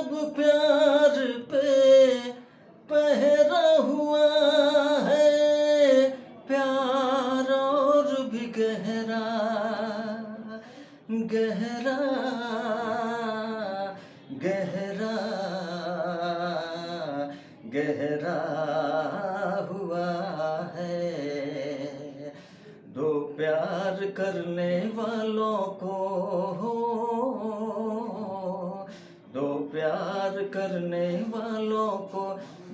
अब प्यार पे पहरा हुआ है, प्यार और भी गहरा गहरा गहरा गहरा हुआ है। दो प्यार करने वालों को, दो प्यार करने वालों को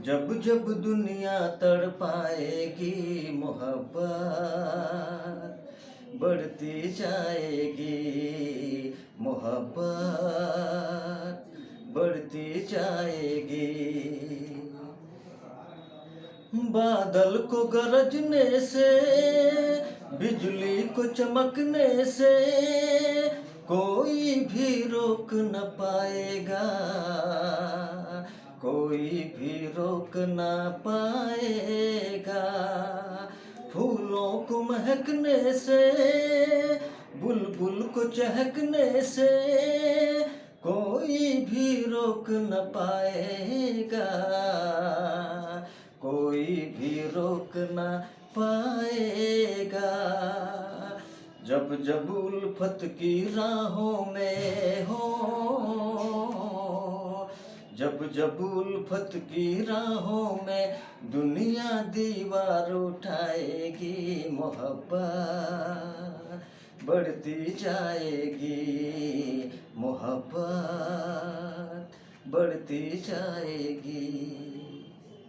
जब जब दुनिया तड़पाएगी, मोहब्बत बढ़ती जाएगी, मोहब्बत बढ़ती जाएगी। बादल को गरजने से, बिजली को चमकने से कोई भी रोक न पाएगा, कोई भी रोक न पाएगा। फूलों को महकने से, बुलबुल को चहकने से कोई भी रोक न पाएगा, कोई भी रोक न पाएगा। जब जब उल्फत की राहों में हो, जब जब उल्फत की राहों में दुनिया दीवार उठाएगी, मोहब्बत बढ़ती जाएगी, मोहब्बत बढ़ती जाएगी।